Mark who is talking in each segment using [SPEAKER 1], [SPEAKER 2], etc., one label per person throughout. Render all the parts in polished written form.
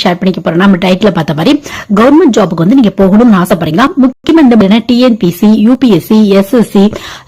[SPEAKER 1] Share பண்ணிக்க போறேன். நம்ம டைட்டில் பார்த்த மாதிரி கவர்மெண்ட் ஜாபுக்கு வந்து நீங்க போகணும்னு ஆசைப்படுறீங்களா? முக்கியமா இந்த டிஎன்பிசி, யூபிஎஸ்சி, எஸ்எஸ்சி,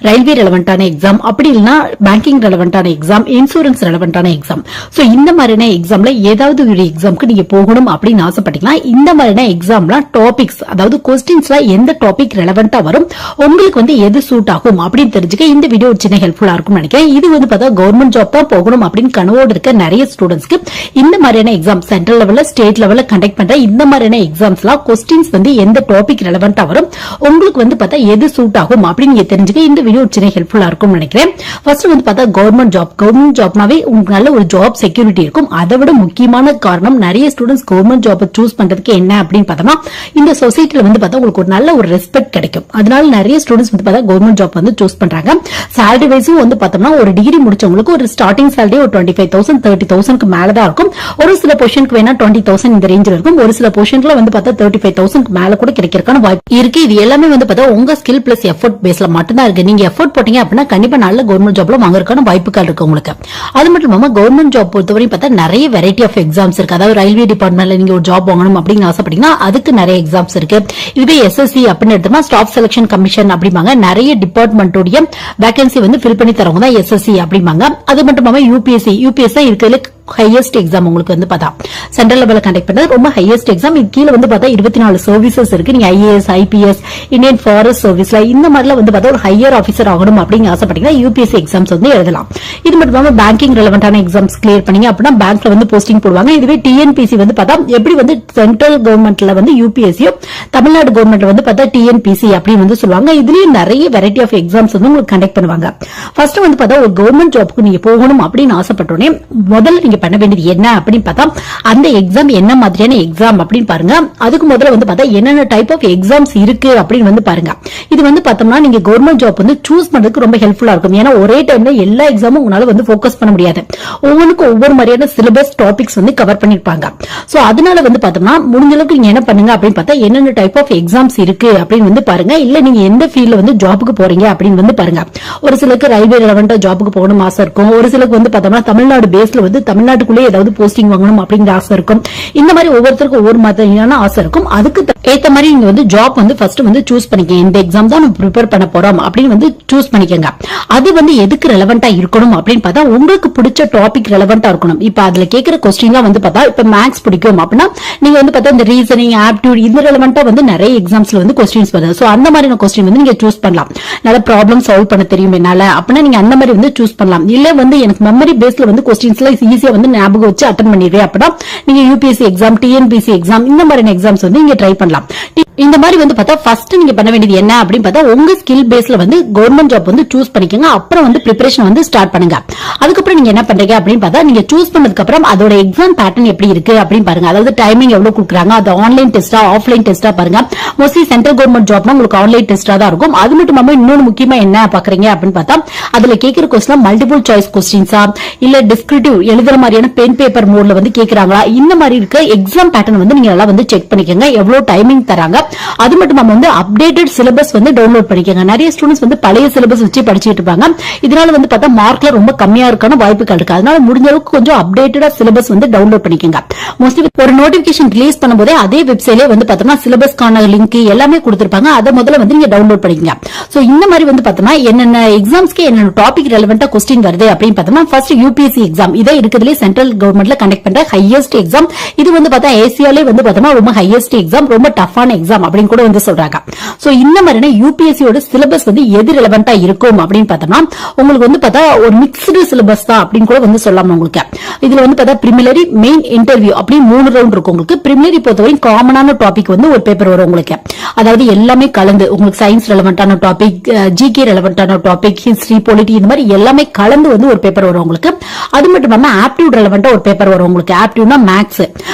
[SPEAKER 1] ரயில்வே ரெலவெண்டான எக்ஸாம், அப்படி இல்லைன்னா பேங்கிங் ரெலவெண்டான எக்ஸாம், இன்சூரன்ஸ் ரெலவெண்டான எக்ஸாம். சோ இந்த மாதிரியான எக்ஸாம்ல ஏதாவது ஒரு எக்ஸாம்க்கு நீங்க போகணும் அப்படின்னு ஆசைப்பட்டீங்கன்னா இந்த மாதிரியான எக்ஸாம்ல டாபிக்ஸ், அதாவது கொஸ்டின்ஸ்ல எந்த டாபிக் ரெலவெண்டா வரும், உங்களுக்கு வந்து எது சூட் ஆகும் அப்படின்னு தெரிஞ்சுக்க இந்த வீடியோ ஒரு சின்ன ஹெல்ப்ஃபுல்லா இருக்கும் நினைக்கிறேன். இது வந்து பார்த்தா கவர்மெண்ட் ஜாப் தான் போகணும் அப்படின்னு கனவோடு இருக்க நிறைய ஸ்டூடெண்ட்ஸ்க்கு இந்த மாதிரியான எக்ஸாம், சென்ட்ரல் லெவல்ல, ஸ்டேட் லெவல்ல கண்டக்ட் பண்ற இந்த மாதிரியான எக்ஸாம்ஸ்லாம் கொஸ்டின்ஸ் வந்து எந்த டாபிக் ரெலவெண்டா வரும், உங்களுக்கு வந்து பார்த்தா எது சூட் ஆகும் அப்படின்னு நீங்க தெரிஞ்சுக்க இந்த வீடியோ ஒரு சின்ன ஹெல்ப்ஃபுல்லா இருக்கும் நினைக்கிறேன். ஃபர்ஸ்ட் வந்து பார்த்தா கவர்மெண்ட் ஜாப்னாவே உங்களுக்கு நல்ல ஒரு ஜாப் செக்யூரிட்டி இருக்கும். அதை விட முக்கியமான காரணம் நிறைய ஸ்டூடெண்ட்ஸ் கவர்மெண்ட் ஜாப் சூஸ் பண்றதுக்கு என்ன அப்படின்னு பார்த்தோம்னா இந்த சொசைட்டில வந்து பார்த்தா உங்களுக்கு ஒரு நல்ல ஒரு ரெஸ்பெக்ட் கிடைக்கும். அதனால நிறைய ஸ்டூடெண்ட்ஸ் வந்து பார்த்தா கவர்மெண்ட் ஜாப் வந்து சூஸ் பண்றாங்க. சாலரி வைஸும் வந்து பார்த்தோம்னா ஒரு டிகிரி முடிச்சவங்களுக்கு ஒரு ஸ்டார்டிங் சாலரி ஒரு 25,000 30,000க்கு மேலதான் இருக்கும். ஒரு சில பொசிஷனுக்கு வேணா 20,000 இந்த ரேஞ்சில் இருக்கும். ஒரு சில பொசிஷன்ல வந்து பார்த்தா 35,000க்கு மேல கூட கிடைக்கிறதுக்கான வாய்ப்பு இருக்கு. இது எல்லாமே வந்து பார்த்தா உங்க ஸ்கில் பிளஸ் எஃபோர்ட் பேஸ்ல மட்டும்தான் இருக்கு. நீங்க எஃபோர்ட் போட்டீங்க அப்படின்னா கண்டிப்பா நல்ல கவர்மெண்ட் ஜாப்ல வாங்குறதுக்கான வாய்ப்புகள் இருக்கு உங்களுக்கு. அது மட்டும் இல்லாம கவர்மெண்ட் ஜாப் பொறுத்தவரை பார்த்தா நிறைய வெரைட்டி ஆஃப் எக்ஸாம்ஸ் இருக்கு. அதாவது ரயில்வே டிபார்ட்மெண்ட்ல நீங்க ஒரு ஜாப் வாங்கணும் அப்படின்னு ஆசைப்பட்டீங்கன்னா அதுக்கு நிறைய எக்ஸாம்ஸ் இருக்கு. இதுவே எஸ்எஸ்சி அப்படின்னு எடுத்தோம்னா ஸ்டாஃப் செலக்ஷன் கமிஷன் அப்படிம்பாங்க. நிறைய டிபார்ட்மெண்டோட வேகன்சி வந்து ஃபில் பண்ணி தரவங்க தான் எஸ்எஸ்சி அப்படிம்பாங்க. அது மட்டும் இல்லாம யூபிஎஸ்சி தான் இருக்கிறதுல ஹையஸ்ட் எக்ஸாம். உங்களுக்கு வந்து பார்த்தா சென்ட்ரல் லெவலில் கண்டக்ட் பண்றது ரொம்ப ஹையஸ்ட் எக்ஸாம். இது கீழே வந்து பார்த்தா 24 சர்வீசஸ் இருக்கு. நீங்க ஐஏஎஸ், ஐபிஎஸ், இந்தியன் ஃபாரஸ்ட் சர்வீஸ்ல இந்த மாதிரில வந்து பார்த்தா ஒரு ஹையர் ஆஃபீஸர் ஆகணும் அப்படின்னு ஆசைப்பட்டீங்கன்னா யூபிஎஸ்சி எக்ஸாம்ஸ் வந்து எழுதலாம். இது மட்டும் இல்லாம பேங்கிங் ரெலவெண்டான எக்ஸாம்ஸ் கிளியர் பண்ணீங்க அப்படின்னா பேங்க்ல வந்து போஸ்டிங் போடுவாங்க. இதுவே டிஎன்பிசி வந்து பார்த்தா எப்படி வந்து சென்ட்ரல் கவர்மெண்ட்ல வந்து யூபிஎஸ்சியும் தமிழ்நாடு கவர்மெண்ட்ல வந்து பார்த்தா டிஎன்பிசி அப்படின்னு வந்து சொல்லுவாங்க. இதுலயும் நிறைய வெரைட்டி ஆஃப் எக்ஸாம்ஸ் வந்து உங்களுக்கு கண்டக்ட் பண்ணுவாங்க. ஃபர்ஸ்ட் வந்து பார்த்தா ஒரு கவர்மெண்ட் ஜாப்க்கு நீங்க போகணும் அப்படின்னு ஆசைப்பட்டோன்னே முதல்ல நீங்க பண்ண வேண்டியது என்ன அப்படின்னு பார்த்தா அந்த எக்ஸாம் என்ன மாதிரியான எக்ஸாம் அப்படின்னு பாருங்க. அதுக்கு முதல்ல வந்து பார்த்தா என்னென்ன டைப் ஆஃப் எக்ஸாம்ஸ் இருக்கு அப்படின்னு வந்து பாருங்க. இது வந்து பார்த்தோம்னா நீங்க கவர்மெண்ட் ஜாப் வந்து சூஸ் பண்றதுக்கு ரொம்ப ஹெல்ப்ஃபுல்லா இருக்கும். ஏன்னா ஒரே டைம்ல எல்லா எக்ஸாமும் உங்களால வந்து போக்கஸ் பண்ண முடியாது. ஒவ்வொன்றுக்கும் ஒவ்வொரு மாதிரியான சிலபஸ் டாபிக்ஸ் வந்து கவர் பண்ணிருப்பாங்க. சோ அதனால வந்து பார்த்தோம்னா முடிஞ்ச அளவுக்கு நீங்க என்ன பண்ணுங்க அப்படின்னு பார்த்தா என்னென்ன டைப் ஆஃப் எக்ஸாம்ஸ் இருக்கு அப்படின்னு வந்து பாருங்க. இல்ல நீங்க எந்த ஃபீல்ட்ல வந்து ஜாபுக்கு போறீங்க அப்படின்னு வந்து பாருங்க. ஒரு சிலருக்கு ரயில்வே ரெலவெண்டா ஜாபுக்கு போகணும் ஆசை இருக்கும். ஒரு சிலருக்கு வந்து பார்த்தோம்னா தமிழ்நாடு பேஸ்ல வந்து தமிழ்நாட்டுக்குள்ளே ஏதாவது போஸ்டிங் வாங்கணும் அப்படிங்கிற ஆசை இருக்கும். இந்த மாதிரி ஒவ்வொருத்தருக்கும் ஒவ்வொரு மாதிரியான ஆசை இருக்கும். அதுக்கு ஏத்த மாதிரி நீங்க வந்து ஜாப் வந்து ஃபர்ஸ்ட் வந்து சூஸ் பண்ணிக்கங்க. இந்த எக்ஸாம் தான் நம்ம ப்ரிப்பேர் பண்ண போறோம் அப்படின்னு வந்து சூஸ் பண்ணிக்கங்க. அது வந்து எதுக்கு ரெலவெண்டா இருக்கணும் அப்படின்னு பார்த்தா உங்களுக்கு பிடிச்ச டாபிக் ரெலவெண்டா இருக்கணும். இப்ப அதுல கேட்கிற கொஸ்டின்லாம் வந்து பார்த்தா இப்ப மேக்ஸ் பிடிக்கும் அப்படின்னா நீங்க வந்து பார்த்தா இந்த ரீசனிங், ஆப்டிடியூட் இந்த ரெலவெண்டா வந்து நிறைய எக்ஸாம்ஸ்ல வந்து கொஸ்டின்ஸ் வருது. சோ அந்த மாதிரியான கொஸ்டின் வந்து நீங்க சூஸ் பண்ணலாம். நல்ல ப்ராப்ளம் சால்வ் பண்ண தெரியும் என்னால அப்படின்னா நீங்க அந்த மாதிரி வந்து சூஸ் பண்ணலாம். இல்ல வந்து எனக்கு மெமரி பேஸ்ல வந்து கொஸ்டின்ஸ் எல்லாம் ஈஸியா வந்து ஞாபகம் வச்சு அட்டன் பண்ணிடுவேன் அப்படின்னா நீங்க யூபிஎஸ்சி எக்ஸாம், டிஎன்பிசி எக்ஸாம் இந்த மாதிரியான எக்ஸாம்ஸ் வந்து நீங்க ட்ரை பண்ணலாம். இந்த மாதிரி வந்து பார்த்தா ஃபர்ஸ்ட் நீங்க பண்ண வேண்டியது என்ன அப்படின்னு பார்த்தா உங்க ஸ்கில் பேஸ்ல வந்து கவர்மெண்ட் ஜாப் வந்து சூஸ் பண்ணிக்கோங்க. அப்புறம் வந்து பிரிப்பரேஷன் வந்து ஸ்டார்ட் பண்ணுங்க. அதுக்கப்புறம் நீங்க என்ன பண்றீங்க அப்படின்னு பார்த்தா நீங்க சூஸ் பண்ணதுக்கு அப்புறம் அதோட எக்ஸாம் பேட்டர்ன் எப்படி இருக்கு அப்படின்னு பாருங்க. அதாவது டைமிங் எவ்வளவு கொடுக்குறாங்க, அது ஆன்லைன் டெஸ்டா ஆஃப்லைன் டெஸ்டா பாருங்க. மோஸ்ட்லி சென்ட்ரல் கவர்மெண்ட் ஜாப்னா உங்களுக்கு ஆன்லைன் டெஸ்டா தான் இருக்கும். அது மட்டும் இல்லாம இன்னொன்னு முக்கியமா என்ன பாக்குறீங்க அப்படின்னு பார்த்தா அதுல கேட்கிற கொஸ்டின் மல்டிபிள் சாய்ஸ் கொஸ்டின்ஸா இல்ல டிஸ்கிரிப்டிவ் எழுதுற மாதிரியான பென் பேப்பர் மோட்ல வந்து கேட்கறாங்களா, இந்த மாதிரி இருக்க எக்ஸாம் பேட்டர்ன் வந்து நீங்க எல்லாம் வந்து செக் பண்ணிக்கோங்க. எவ்வளவு டைமிங் தராங்க. அது மட்டும் நம்ம வந்து அப்டேட்டட் சிலபஸ் வந்து டவுன்லோட் பண்ணிக்கோங்க. நிறைய ஸ்டூடெண்ட்ஸ் வந்து பழைய சிலபஸ் வச்சு படிச்சுட்டு இருப்பாங்க. இதனால வந்து பார்த்தா மார்க்ல ரொம்ப கம்மியா இருக்கான வாய்ப்புகள் இருக்கு. அதனால முடிஞ்ச அளவுக்கு கொஞ்சம் அப்டேட்டடா சிலபஸ் வந்து டவுன்லோட் பண்ணிக்கோங்க. மோஸ்ட்லி ஒரு நோட்டிபிகேஷன் ரிலீஸ் பண்ணும்போதே அதே வெப்சைட்ல வந்து பார்த்தோம்னா சிலபஸ்க்கான லிங்க் எல்லாமே கொடுத்திருப்பாங்க. அதை முதல்ல வந்து நீங்க டவுன்லோட் பண்ணிக்கங்க. சோ இந்த மாதிரி வந்து பார்த்தோம்னா என்னென்ன எக்ஸாம்ஸ்க்கு என்னென்ன டாபிக் ரெலவெண்டா கொஸ்டின் வருது அப்படின்னு பார்த்தோம்னா ஃபர்ஸ்ட் யூபிஎஸ்சி எக்ஸாம். இதை இருக்கிறதுலே சென்ட்ரல் கவர்மெண்ட்ல கண்டக்ட் பண்ற ஹையஸ்ட் எக்ஸாம். இது வந்து பார்த்தா ஏசியாலே வந்து பார்த்தோம்னா ரொம்ப ஹையஸ்ட் எக்ஸாம், ரொம்ப டஃபான எக்ஸாம் அப்படின்னு கூட வந்து சொல்றாங்க. சோ இந்த மாதிரியான யூபிஎஸ்சியோட சிலபஸ் வந்து எது ரெலவெண்டா இருக்கும் அப்படின்னு பார்த்தோம்னா உங்களுக்கு வந்து பார்த்தா ஒரு மிக்ஸ்டு சிலபஸ் தான் அப்படின்னு கூட வந்து சொல்லலாம். உங்களுக்கு இதுல வந்து பார்த்தா பிரிமிலரி, மெயின், இன்டர்வியூ அப்படி 3 ரவுண்ட் இருக்கும். உங்களுக்கு பிரிமிலரி பொறுத்தவரை காமனான டாபிக் வந்து ஒரு பேப்பர் வரும் உங்களுக்கு. அதாவது எல்லாமே கலந்து உங்களுக்கு சயின்ஸ் ரெலவெண்டான டாபிக், ஜிகே ரெலவெண்டான டாபிக், ஹிஸ்டரி, பொலிட்டி இந்த மாதிரி எல்லாமே கலந்து வந்து ஒரு பேப்பர் வரும் உங்களுக்கு. அது மட்டும் இல்லாம ஆப்டிடியூட் ரெலவெண்டா ஒரு பேப்பர் வரும் உங்களுக்கு. ஆப்டிடியூட்னா மேக்ஸ்,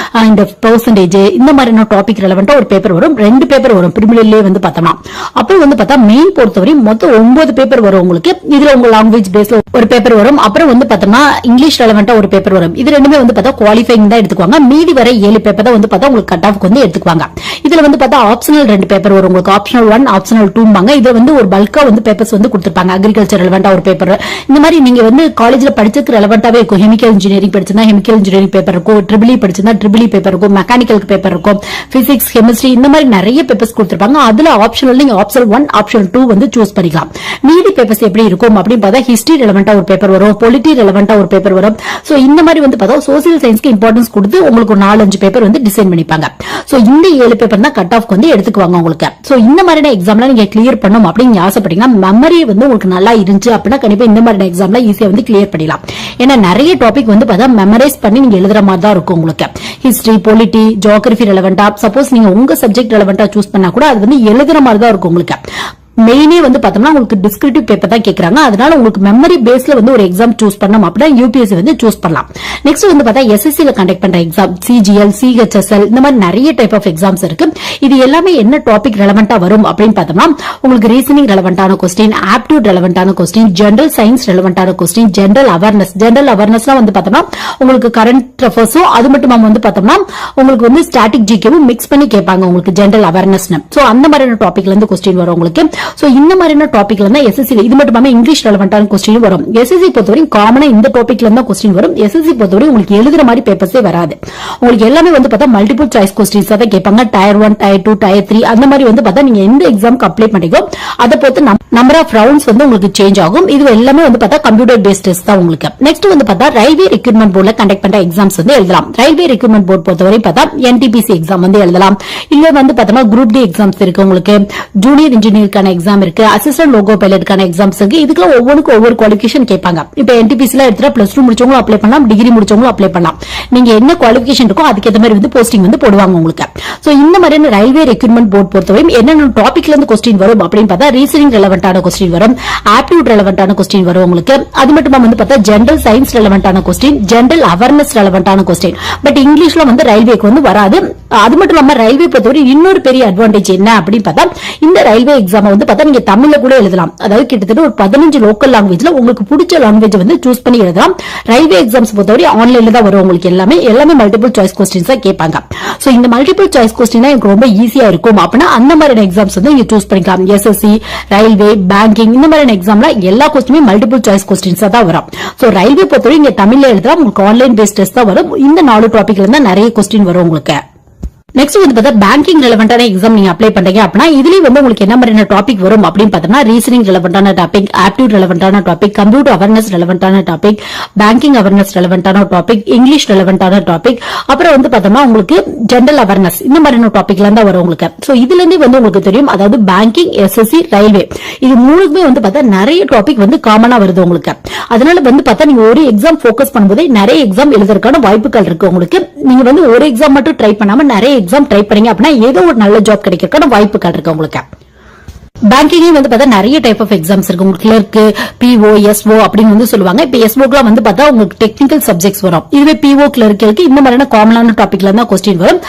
[SPEAKER 1] இந்த பெர்சன்டேஜ் இந்த மாதிரியான டாபிக் ரெலவெண்டா ஒரு பேப்பர் வரும். 2 பேப்பர் வரும் பிரிமினரிலே வந்து பார்த்தோம்னா. அப்புறம் வந்து பார்த்தா மெயின் பொறுத்தவரை மொத்தம் 9 பேப்பர் வரும் உங்களுக்கு. இதுல உங்க லாங்குவேஜ் பேஸ்ல ஒரு பேப்பர் வரும். அப்புறம் வந்து பார்த்தோம்னா இங்கிலீஷ் ரெலவெண்டா ஒரு பேப்பர் வரும். இது ரெண்டுமே வந்து பார்த்தா குவாலிஃபைங் தான் எடுத்துக்குவாங்க. மீதி வர 7 பேப்பர் தான் வந்து பார்த்தா உங்களுக்கு கட் ஆஃப்க்கு வந்து எடுத்துக்குவாங்க. இதுல வந்து பார்த்தா ஆப்ஷனல் 2 பேப்பர் வரும் உங்களுக்கு. ஆப்ஷனல் 1 ஆப்ஷனல் 2 இதுல வந்து ஒரு பல்கா வந்து பேப்பர்ஸ் வந்து கொடுத்திருப்பாங்க. அக்ரிகல்ச்சர் ரெலவெண்டா ஒரு பேப்பர். இந்த மாதிரி நீங்க வந்து காலேஜ்ல படிச்சதுக்கு ரெலவெண்டாவே இருக்கும். கெமிக்கல் இன்ஜினியரிங் படிச்சிருந்தா கெமிக்கல் இன்ஜினியரிங் பேப்பர் இருக்கும். ட்ரிபிள் படிச்சிருந்தா ட்ரிபிள் பேப்பர் இருக்கும். மெக்கானிக்கல் பேப்பர் இருக்கும். பிசிக்ஸ் கெமிஸ்ட்ரி இந்த மாதிரி நிறைய பேப்பர்ஸ் கொடுத்திருப்பாங்க. அதுல ஆப்ஷனல் நீங்க ஆப்ஷனல் 1 ஆப்ஷனல் 2 வந்து சூஸ் பண்ணிக்கலாம். மீதி பேப்பர்ஸ் எப்படி இருக்கும் அப்படின்னு பார்த்தா ஹிஸ்டரி ரெலவெண்டா ஒரு பேப்பர் வரும். பொலிட்டி ரெலவெண்டா ஒரு பேப்பர் வரும். சோ இந்த மாதிரி வந்து பார்த்தா சோசியல் சயின்ஸ்க்கு இம்பார்ட்டன்ஸ் கொடுத்து உங்களுக்கு 4-5 பேப்பர் வந்து டிசைன் பண்ணிப்பாங்க. சோ இந்த 7 பேப்பர் தான் கட் ஆஃப்க்கு வந்து எடுத்துக்குவாங்க உங்களுக்கு. சோ இந்த மாதிரியான எக்ஸாம்ல நீங்க கிளியர் பண்ணணும் அப்படின்னு ஆசைப்பட்டீங்கன்னா மெமரி வந்து உங்களுக்கு நல்லா இருந்துச்சு அப்படின்னா கண்டிப்பா இந்த மாதிரியான எக்ஸாம்ல ஈஸியா வந்து கிளியர் பண்ணிடலாம். ஏன்னா நிறைய டாபிக் வந்து பார்த்தா மெமரைஸ் பண்ணி நீங்க எழுதுற மாதிரி தான் இருக்கும் உங்களுக்கு. ஹிஸ்டரி பொலிட்டி ஜியோகிராஃபி ரெலவெண்டா சப்போஸ் நீங்க உங்க சப்ஜெக்ட் ரெலவெண்டா சூஸ் பண்ணா கூட அது வந்து எழுதுற மாதிரி தான் இருக்கும் உங்களுக்கு. மெயினே வந்து பார்த்தோம்னா உங்களுக்கு டிஸ்கிரிப்டிவ் பேப்பர் தான் கேட்கறாங்க. அதனால உங்களுக்கு மெமரி பேஸ்ல வந்து ஒரு எக்ஸாம் சூஸ் பண்ணணும் அப்படின்னா யூபிஎஸ்சி வந்து சூஸ் பண்ணலாம். நெக்ஸ்ட் வந்து பார்த்தா எஸ்எஸ்சில கண்டக்ட் பண்ற எக்ஸாம் சிஜிஎல் சிஹெச்எஸ்எல் இந்த மாதிரி நிறைய டைப் ஆஃப் எக்ஸாம்ஸ் இருக்கு. இது எல்லாமே என்ன டாபிக் ரெலவெண்டா வரும் அப்படின்னு பார்த்தோம்னா உங்களுக்கு ரீசனிங் ரெலவெண்டான கொஸ்டின், ஆப்டிடியூட் ரெலவெண்டான கொஸ்டின், ஜெனரல் சயின்ஸ் ரெலவெண்டான கொஸ்டின், ஜெனரல் அவேர்னஸ்லாம் வந்து பார்த்தோம்னா உங்களுக்கு கரண்ட் அஃபேர்ஸும் அது மட்டும் வந்து பார்த்தோம்னா உங்களுக்கு வந்து ஸ்டாட்டிக் ஜிகேவும் மிக்ஸ் பண்ணி கேட்பாங்க உங்களுக்கு ஜெனரல் அவேர்னஸ். சோ அந்த மாதிரியான டாபிக்ல இருந்து கொஸ்டின் வரும் உங்களுக்கு. சோ இந்த மாதிரியான டாபிக்ல இருந்தா எஸ்எஸ்சி இது மட்டும் இங்கிலீஷ் ரெலவெண்டான கொஸ்டின் வரும். எஸ்எஸ்சி பொறுத்தவரை காமனா இந்த டாபிக்ல இருந்தா கொஸ்டின் வரும். எஸ்எஸ்சி பொறுத்தவரை உங்களுக்கு எழுதுற மாதிரி பேப்பர்ஸே வராது. உங்களுக்கு எல்லாமே வந்து பார்த்தா மல்டிபிள் சாய்ஸ் கொஸ்டின்ஸ் தான் கேட்பாங்க. டயர் 1 டயர் 2 டயர் 3 அந்த மாதிரி வந்து பார்த்தா நீங்க எந்த எக்ஸாம்க்கு அப்ளை பண்ணீங்களோ அதை பொறுத்து நம்பர் ஆஃப் ரவுண்ட்ஸ் வந்து உங்களுக்கு சேஞ்ச் ஆகும். இது எல்லாமே வந்து பார்த்தா கம்ப்யூட்டர் பேஸ்ட் டெஸ்ட் தான் உங்களுக்கு. நெக்ஸ்ட் வந்து பார்த்தா ரயில்வே ரெக்ரூட்மெண்ட் போர்டுல கண்டக்ட் பண்ற எக்ஸாம்ஸ் வந்து எழுதலாம். ரயில்வே ரெக்ரூட்மெண்ட் போர்டு பொறுத்தவரை பார்த்தா என்டிபிசி எக்ஸாம் வந்து எழுதலாம். இல்ல வந்து பார்த்தா குரூப் டி எக்ஸாம்ஸ் இருக்கு உங்களுக்கு. ஜூனியர் இன்ஜினியருக்கான எக்ஸாம் இருக்கு. அசிஸ்டன்ட் லோகோ பைலட்டுக்கான எக்ஸாம்ஸ் இருக்கு. இதுக்குள்ள ஒவ்வொன்றுக்கும் ஒவ்வொரு குவாலிஃபிகேஷன் கேட்பாங்க. இப்ப என்டிபிசில எடுத்துட்டா +2 முடிச்சவங்களும் அப்ளை பண்ணலாம், டிகிரி முடிச்சவங்களும் அப்ளை பண்ணலாம். நீங்க என்ன குவாலிஃபிகேஷன் இருக்கோ அதுக்கேற்ற மாதிரி வந்து போஸ்டிங் வந்து போடுவாங்க உங்களுக்கு. சோ இந்த மாதிரியான ரயில்வே ரெக்ரூட்மெண்ட் போர்டு பொறுத்தவரை என்னென்ன டாபிக்ல இருந்து கொஸ்டின் வரும் அப்படின்னு பார்த்தா ரீசனிங் ரெலவெண்டான கொஸ்டின் வரும், ஆப்டிடியூட் ரெலவெண்டான கொஸ்டின் வரும் உங்களுக்கு. அது மட்டும் வந்து பார்த்தா ஜெனரல் சயின்ஸ் ரெலவெண்டான கொஸ்டின், ஜெனரல் அவேர்னஸ் ரெலவெண்டான கொஸ்டின். பட் இங்கிலீஷ்ல வந்து ரயில்வேக்கு வந்து வராது. அது மட்டும் இல்லாம ரயில்வே பொறுத்தவரை இன்னொரு பெரிய அட்வான்டேஜ் என்ன அப்படின்னு பார்த்தா இந்த ரயில்வே எக்ஸாம் வந்து பார்த்தா நீங்க தமிழ்ல கூட எழுதலாம். அதாவது கிட்டத்தட்ட ஒரு 15 லோக்கல் லாங்குவேஜ்ல உங்களுக்கு பிடிச்ச லாங்குவேஜ் வந்து சூஸ் பண்ணி எழுதலாம். ரயில்வே எக்ஸாம்ஸ் பொறுத்தவரை ஆன்லைன்ல தான் வரும் உங்களுக்கு. எல்லாமே மல்டிபிள் சாய்ஸ் கொஸ்டின்ஸ் தான் கேட்பாங்க. சோ இந்த மல்டிபிள் சாய்ஸ் கொஸ்டின் எனக்கு ரொம்ப ஈஸியா இருக்கும் அப்படின்னா அந்த மாதிரியான எக்ஸாம்ஸ் வந்து நீங்க சூஸ் பண்ணிக்கலாம். எஸ்எஸ்சி ரயில்வே பேங்கிங் இந்த மாதிரியான எக்ஸாம்ல எல்லா கொஸ்டினுமே மல்டிபிள் சாய்ஸ் கொஸ்டின்ஸ் தான் வரும். சோ ரயில்வே பொறுத்தவரை நீங்க தமிழ்ல எழுதலாம். உங்களுக்கு ஆன்லைன் பேஸ்ட் டெஸ்ட் தான் வரும். இந்த 4 டாபிக்ல இருந்தா நிறைய கொஸ்டின் வரும் உங்களுக்கு. நெக்ஸ்ட் வந்து பார்த்தா பேங்கிங் ரெலவெண்டான எக்ஸாம் நீங்க அப்ளை பண்றீங்க அப்படின்னா இதுலயும் வந்து உங்களுக்கு என்ன மாதிரியான டாபிக் வரும் அப்படின்னு பார்த்தோம்னா ரீசனிங் ரெலவெண்டான டாபிக், ஆப்டிடியூட் ரெலவெண்டான டாபிக், கம்ப்யூட்டர் அவேர்னஸ் ரெலவெண்டான டாபிக், பேங்கிங் அவேர்னஸ் ரெலவெண்டான டாபிக், இங்கிலீஷ் ரெலவெண்டான டாபிக், அப்புறம் வந்து பார்த்தோம்னா உங்களுக்கு ஜெனரல் அவேர்னஸ் இந்த மாதிரியான டாபிக்ல இருந்தா வரும் உங்களுக்கு. சோ இதுல இருந்து வந்து உங்களுக்கு தெரியும் அதாவது பேங்கிங், எஸ்எஸ்சி, ரயில்வே இது மூணுக்குமே வந்து பார்த்தா நிறைய டாபிக் வந்து காமனா வருது உங்களுக்கு. அதனால வந்து பார்த்தா நீங்க ஒரு எக்ஸாம் போக்கஸ் பண்ணும்போது நிறைய எக்ஸாம் எழுதுறதுக்கான வாய்ப்புகள் இருக்கு உங்களுக்கு. நீங்க வந்து ஒரு எக்ஸாம் மட்டும் ட்ரை பண்ணாம நிறைய எக்ஸாம் ட்ரை பண்ணீங்க அப்படின்னா ஏதோ ஒரு நல்ல ஜாப் கிடைக்கிறதுக்கான வாய்ப்புகள் இருக்கு உங்களுக்கு. பேங்கிங் வந்து பார்த்தா நிறைய டைப் ஆஃப் எக்ஸாம்ஸ் இருக்கு உங்களுக்கு. கிளர்க்கு, பிஓ, எஸ்ஓ அப்படின்னு வந்து சொல்லுவாங்க. இப்ப எஸ்ஓக்குலாம் வந்து பார்த்தா உங்களுக்கு டெக்னிக்கல் சப்ஜெக்ட்ஸ் வரும். இதுவே பிஓ கிளர்க்கு இந்த மாதிரியான காமனான டாபிக்ல தான் கொஸ்டின் வரும்.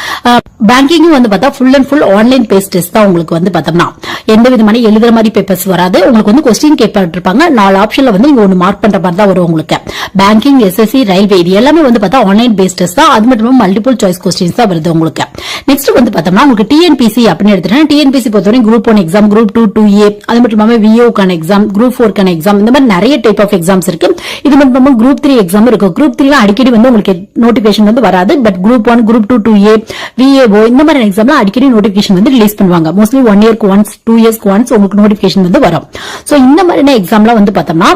[SPEAKER 1] பேங்கிங் வந்து பார்த்தா full and full online based test தான் உங்களுக்கு வந்து பார்த்தோம்னா எந்த விதமான எழுதுற மாதிரி பேப்பர்ஸ் வராது. உங்களுக்கு வந்து கொஸ்டின் கேட்பாங்க. 4 ஆப்ஷன்ல வந்து நீங்க ஒன்னு மார்க் பண்ற மாதிரி தான் வரும் உங்களுக்கு. பேங்கிங், எஸ்எஸ்சி, ரயில்வே இது எல்லாமே வந்து பார்த்தா ஆன்லைன் பேஸ்ட் டெஸ்ட் தான். அது மட்டும் மல்டிபிள் சாய்ஸ் கொஸ்டின்ஸ் தான் வருது உங்களுக்கு. நெக்ஸ்ட் வந்து பார்த்தோம்னா உங்களுக்கு டிஎன்பிசி அப்படின்னு எடுத்துட்டா டிஎன்பிசி பொறுத்தவரை குரூப் 1 எக்ஸாம், குரூப் 2 2A அது மட்டும் இல்லாம விஓக்கான எக்ஸாம், குரூப் 4 எக்ஸாம் இந்த மாதிரி நிறைய டைப் ஆஃப் எக்ஸாம்ஸ் இருக்கு. இது மட்டும் குரூப் 3 எக்ஸாம் இருக்கு. குரூப் 3 அடிக்கடி வந்து உங்களுக்கு நோட்டிபிகேஷன் வந்து வராது. But group 1, group 2 2A, VAO இந்த மாதிரி எக்ஸாம்ல அடிக்கடி நோட்டிபிகேஷன் வந்து ரிலீஸ் பண்ணுவாங்க. மோஸ்ட்லி 1 இயர்க்கு ஒன்ஸ் 2 இயர்ஸ்க்கு ஒன்ஸ் உங்களுக்கு நோட்டிபிகேஷன் வந்து வரும். சோ இந்த மாதிரியான எக்ஸாம்ல வந்து பார்த்தோம்னா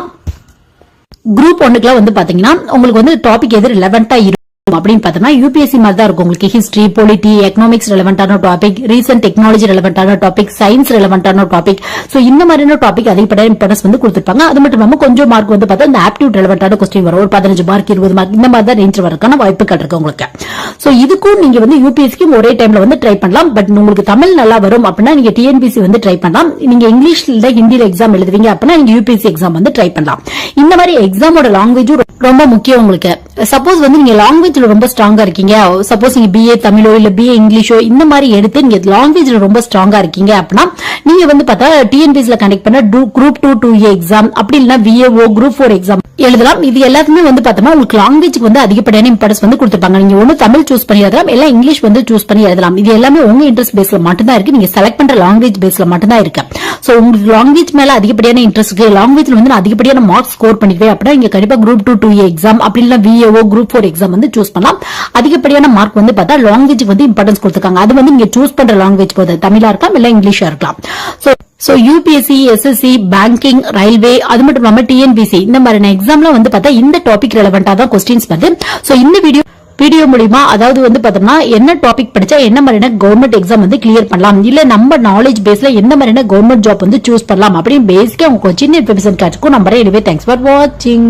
[SPEAKER 1] குரூப் 1க்குலாம் வந்து பாத்தீங்கன்னா உங்களுக்கு வந்து டாபிக் எது ரிலவெண்டா இருக்கும் அப்படின்னு பார்த்தோம்னா யூபிஎஸ்சி மாதிரி தான் இருக்கும் உங்களுக்கு. ஹிஸ்டரி, பொலிட்டி, எக்கனாமிக்ஸ் ரெலவெண்டான டாபிக், ரீசன்ட் டெக்னாலஜி ரெலவெண்டான டாபிக், சயின்ஸ் ரெலவெண்டான டாபிக். சோ இந்த மாதிரியான டாபிக் அதிகப்பட்ட இம்பார்ட்டன்ஸ் வந்து கொடுத்திருப்பாங்க. அது மட்டும் இல்லாம கொஞ்சம் மார்க் வந்து பார்த்தா இந்த ஆப்டிடியூட் ரெலவெண்டான கொஸ்டின் வரும். ஒரு 15 மார்க் 20 மார்க் இந்த மாதிரி தான் ரேஞ்ச் வரதுக்கான வாய்ப்புகள் இருக்கு உங்களுக்கு. சோ இதுக்கும் நீங்க வந்து யூபிஎஸ்சிக்கும் ஒரே டைம்ல வந்து ட்ரை பண்ணலாம். பட் உங்களுக்கு தமிழ் நல்லா வரும் அப்படின்னா நீங்க டிஎன்பிசி வந்து ட்ரை பண்ணலாம். நீங்க இங்கிலீஷ்ல ஹிந்தில எக்ஸாம் எழுதுவீங்க அப்படின்னா நீங்க யூபிஎஸ்சி எக்ஸாம் வந்து ட்ரை பண்ணலாம். இந்த மாதிரி எக்ஸாமோட லாங்குவேஜும் ரொம்ப முக்கியம் உங்களுக்கு. சப்போஸ் வந்து நீங்க லாங்குவேஜ் லாங்குவேஜ்ல ரொம்ப ஸ்ட்ராங்கா இருக்கீங்க, சப்போஸ் நீங்க பிஏ தமிழோ இல்ல பிஏ இங்கிலீஷோ இந்த மாதிரி எடுத்து நீங்க லாங்குவேஜ்ல ரொம்ப ஸ்ட்ராங்கா இருக்கீங்க அப்படின்னா நீங்க வந்து பார்த்தா டிஎன்பிஎஸ்ல கண்டக்ட் பண்ண குரூப் 2 எக்ஸாம் அப்படி இல்லைன்னா விஏஓ குரூப் 4 எக்ஸாம் எழுதலாம். இது எல்லாத்துமே வந்து பார்த்தோம்னா உங்களுக்கு லாங்குவேஜ்க்கு வந்து அதிகப்படியான இம்பார்ட்டன்ஸ் வந்து கொடுத்துருப்பாங்க. நீங்க ஒண்ணு தமிழ் சூஸ் பண்ணி எழுதலாம், இல்ல இங்கிலீஷ் வந்து சூஸ் பண்ணி எழுதலாம். இது எல்லாமே உங்க இன்ட்ரெஸ்ட் பேஸ்ல மட்டும்தான் இருக்கு. நீங்க செலக்ட் பண்ற லாங்குவேஜ் பேஸ்ல மட்டும்தான் இருக்கு. சோ உங்களுக்கு லாங்குவேஜ் மேல அதிகப்படியான இன்ட்ரெஸ்ட் இருக்கு, லாங்குவேஜ்ல வந்து நான் அதிகப்படியான மார்க்ஸ் ஸ்கோர் பண்ணிடுவேன் அப்படின்னா நீங்க கண்டிப்பா குரூப் 2 எக்ஸாம் அப்படி இல்ல விஏஓ குரூப் 4 எக்ஸாம் வந்து சூஸ் பண்ணலாம். அதிகப்படியான மார்க் வந்து பார்த்தா லாங்குவேஜ்க்கு வந்து இம்பார்ட்டன்ஸ் கொடுத்துருக்காங்க. அது வந்து நீங்க சூஸ் பண்ற லாங்குவேஜ் போது தமிழா இருக்கலாம் இல்ல இங்கிலீஷா இருக்கலாம். So UPSC, SSC, banking, railway, அது மட்டும் இல்லாம டிஎன்பிசி இந்த மாதிரியான எக்ஸாம்ல வந்து பார்த்தா இந்த டாபிக் ரெலவெண்டா தான் கொஸ்டின்ஸ் வருது. சோ இந்த வீடியோ மூலமா அதாவது வந்து பார்த்தோம்னா என்ன டாபிக் படிச்சா என்ன மாதிரியான கவர்மெண்ட் எக்ஸாம் வந்து கிளியர் பண்ணலாம், இல்ல நம்ம நாலேஜ் பேஸ்ல எந்த மாதிரியான கவர்மெண்ட் ஜாப் வந்து சூஸ் பண்ணலாம் அப்படின்னு பேசிக்கா உங்களுக்கு சின்ன இன்ஃபர்மேஷன் கிடைச்சிருக்கும். நம்புறேன். எனவே தேங்க்ஸ் ஃபார் வாட்சிங்.